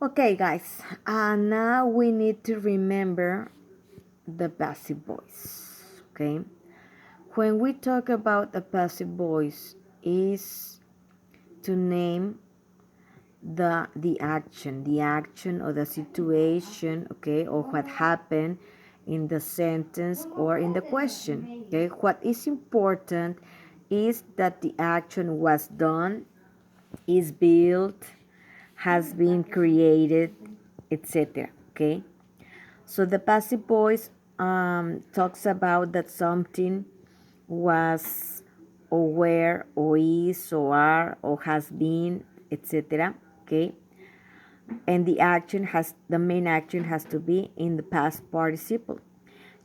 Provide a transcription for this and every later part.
Okay, guys, now we need to remember the passive voice. Okay, when we talk about the passive voice, is to name the action or the situation, okay, or what happened in the sentence or in the question. Okay, what is important is that the action was done, is built, has been created, etc. Okay, so the passive voice talks about that something was or were or is or are or has been, etc. Okay, and the main action has to be in the past participle.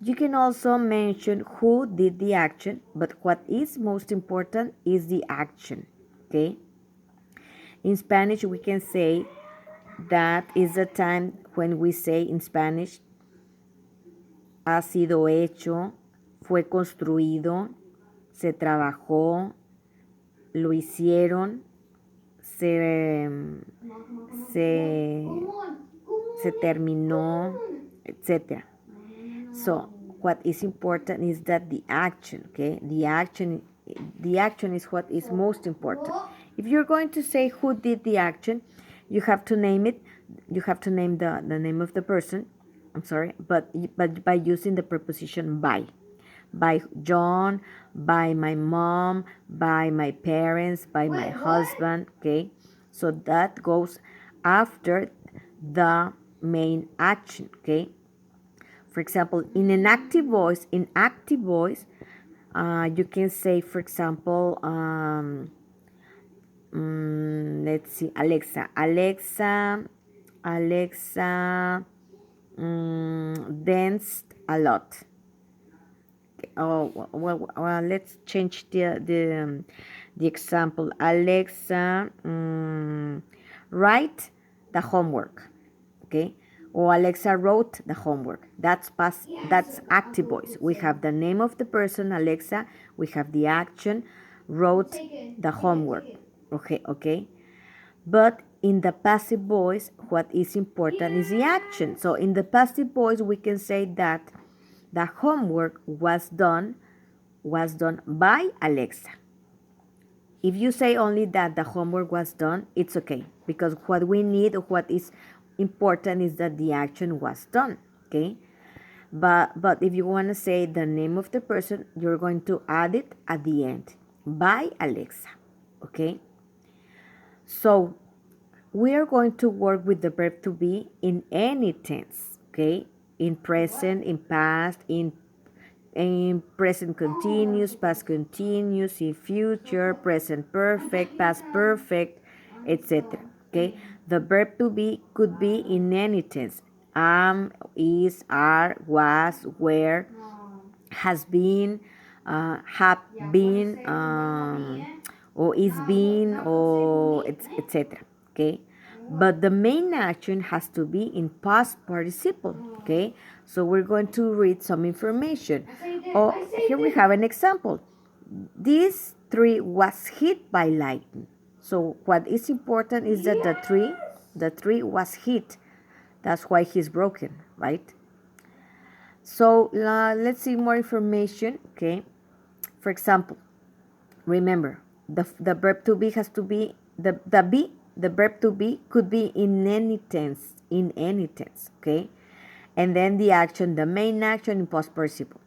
You can also mention who did the action, but what is most important is the action. Okay, in Spanish we can say that is the time when we say in Spanish ha sido hecho, fue construido, se trabajó, lo hicieron, se, se, se terminó, etc. So what is important is that the action, okay? The action is what is most important. If you're going to say who did the action, you have to name it. You have to name the name of the person. I'm sorry, but by using the preposition by John, by my mom, by my parents, by my husband, okay? So that goes after the main action, okay? For example, in active voice, you can say, for example, let's see, Alexa danced a lot. Oh, well, let's change the example. Alexa, write the homework. Okay, or Alexa wrote the homework. That's active voice. We have the name of the person, Alexa. We have the action, wrote the homework. Okay. But in the passive voice, what is important is the action. So in the passive voice, we can say that the homework was done by Alexa. If you say only that the homework was done, it's okay, because what we need, what is important, is that the action was done. Okay, but if you want to say the name of the person, you're going to add it at the end, by Alexa. Okay, so we are going to work with the verb to be in any tense. Okay, in present, in past, in present continuous, past continuous, in future, present perfect, past perfect, etc. Okay, the verb to be could be in any tense: is, are, was, were, has been, have been, or is being, or etc. Okay, but the main action has to be in past participle. Okay, so we're going to read some information. Oh, here we have an example. This tree was hit by lightning. So what is important is that the tree was hit. That's why he's broken, right? So let's see more information. Okay, for example, remember the verb to be has to be the verb to be could be in any tense. Okay, and then the action, the main action in past participle.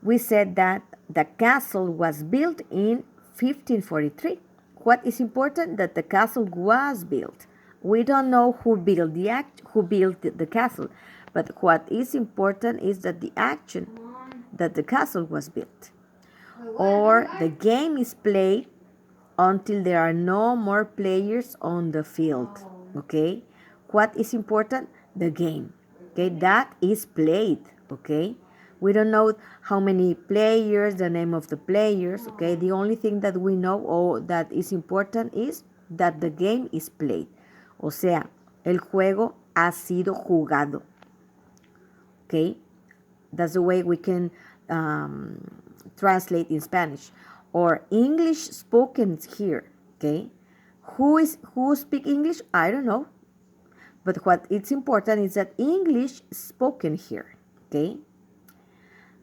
We said that the castle was built in 1543. What is important? That the castle was built. We don't know who built the castle, but what is important is that the action, that the castle was built. Or the game is played until there are no more players on the field. Okay? What is important? The game. Okay? That is played. Okay? We don't know how many players, the name of the players. Okay? The only thing that we know or that is important is that the game is played. O sea, el juego ha sido jugado. Okay? That's the way we can translate in Spanish. Or English spoken here. Okay? Who speak English? I don't know. But what it's important is that English is spoken here, okay?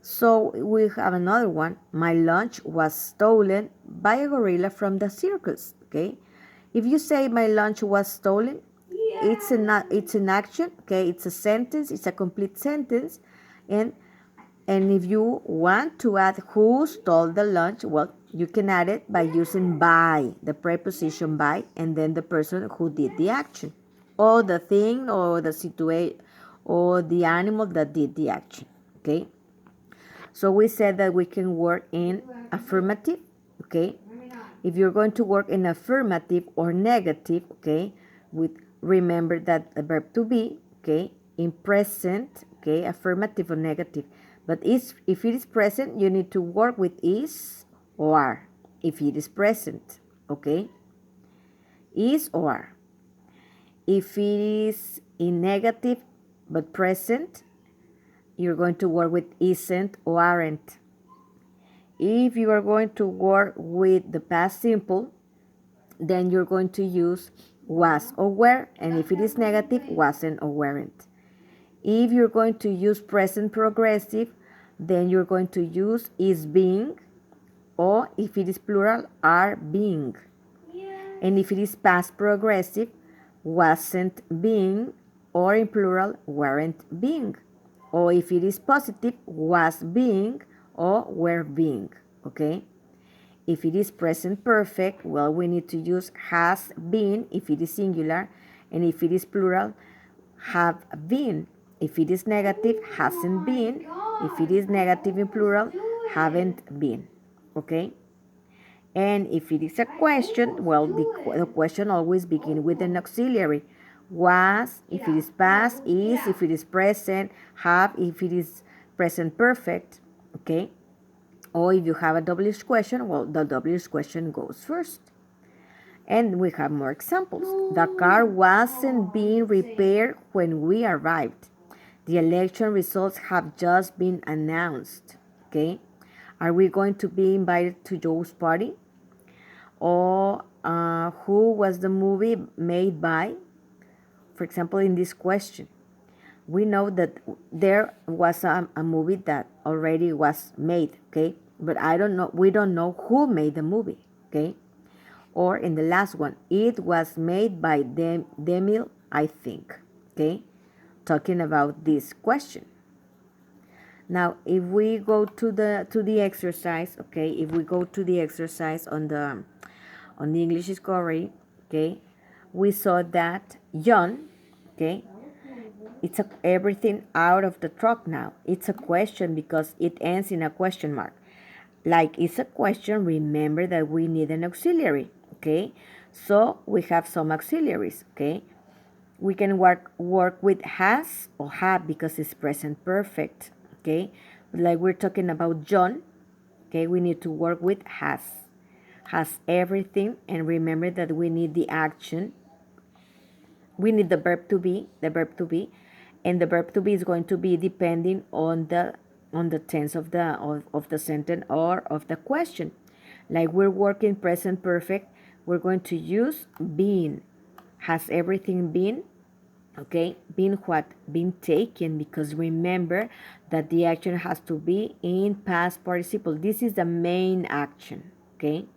So we have another one. My lunch was stolen by a gorilla from the circus, okay? If you say my lunch was stolen, it's an action, okay? It's a sentence, it's a complete sentence. And if you want to add who stole the lunch, well, you can add it by using by, the preposition by, and then the person who did the action, or the thing, or the situation, or the animal that did the action, okay? So we said that we can work in affirmative, okay? If you're going to work in affirmative or negative, okay, remember that the verb to be, okay, in present, okay, affirmative or negative. But if it is present, you need to work with is or are. If it is present, okay, is or are. If it is in negative but present, you're going to work with isn't or aren't. If you are going to work with the past simple, then you're going to use was or were, and if it is negative, wasn't or weren't. If you're going to use present progressive, then you're going to use is being, or if it is plural, are being. And if it is past progressive, wasn't being, or in plural, weren't being. Or if it is positive, was being or were being, okay? If it is present perfect, well, we need to use has been if it is singular, and if it is plural, have been. If it is negative, hasn't been. If it is negative in plural, haven't been, okay? And if it is a question, well, the question always begins with an auxiliary. Was, if it is past, is, if it is present, have, if it is present perfect, okay? Or if you have a WH question, well, the WH question goes first. And we have more examples. The car wasn't being repaired when we arrived. The election results have just been announced, okay? Are we going to be invited to Joe's party? Or who was the movie made by? For example, in this question, we know that there was a movie that already was made, okay? But we don't know who made the movie, okay? Or in the last one, it was made by Demille, I think, okay? Talking about this question. Now, if we go to the exercise, okay? If we go to the exercise on the English Discovery, okay? We saw that John, okay? It's everything out of the truck now. It's a question because it ends in a question mark. Like it's a question, remember that we need an auxiliary, okay? So we have some auxiliaries, okay? We can work with has or have because it's present perfect, okay? Like we're talking about John, okay? We need to work with has. Has everything, and remember that we need the action. We need the verb to be, and the verb to be is going to be depending on the tense of the sentence or of the question. Like we're working present perfect, we're going to use been. Has everything been? Okay, been what? Been taken, because remember that the action has to be in past participle. This is the main action, okay?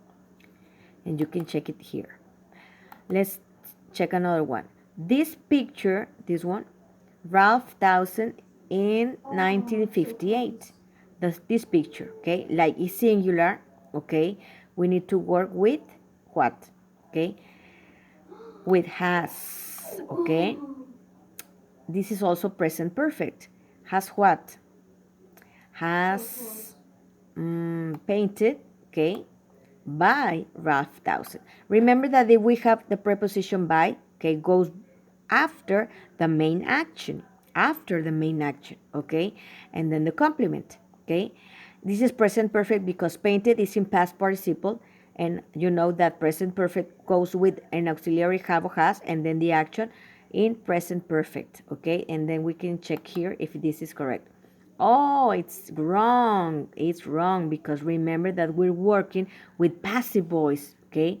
And you can check it here. Let's check another one. This picture, this one, Ralph Towson in 1958. This picture, okay? Like it's singular, okay? We need to work with what? Okay? With has, okay? This is also present perfect. Has what? Has painted, okay? By Ralph Towson. Remember that if we have the preposition by, okay, goes after the main action, okay, and then the complement, okay. This is present perfect because painted is in past participle, and you know that present perfect goes with an auxiliary have or has, and then the action in present perfect, okay, and then we can check here if this is correct. Oh, it's wrong. It's wrong because remember that we're working with passive voice, okay?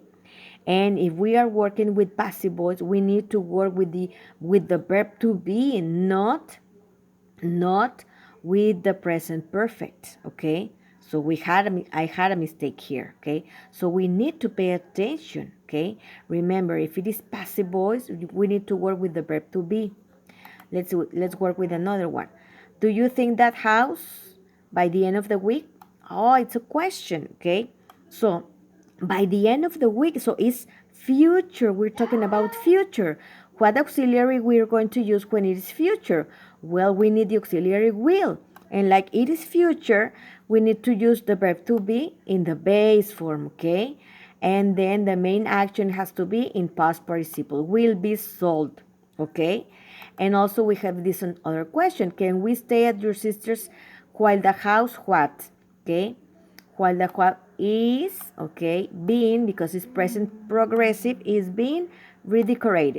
And if we are working with passive voice, we need to work with the verb to be, not with the present perfect. Okay, so I had a mistake here. Okay, so we need to pay attention. Okay, remember, if it is passive voice, we need to work with the verb to be. Let's work with another one. Do you think that house by the end of the week? Oh, it's a question. Okay, so by the end of the week, so it's future. We're talking about future. What auxiliary we're going to use when it is future? Well, we need the auxiliary will. And like it is future, we need to use the verb to be in the base form, okay? And then the main action has to be in past participle. Will be sold, okay? And also we have this other question. Can we stay at your sister's while the house what? Okay? While the what is, okay, being, because it's present progressive, is being redecorated.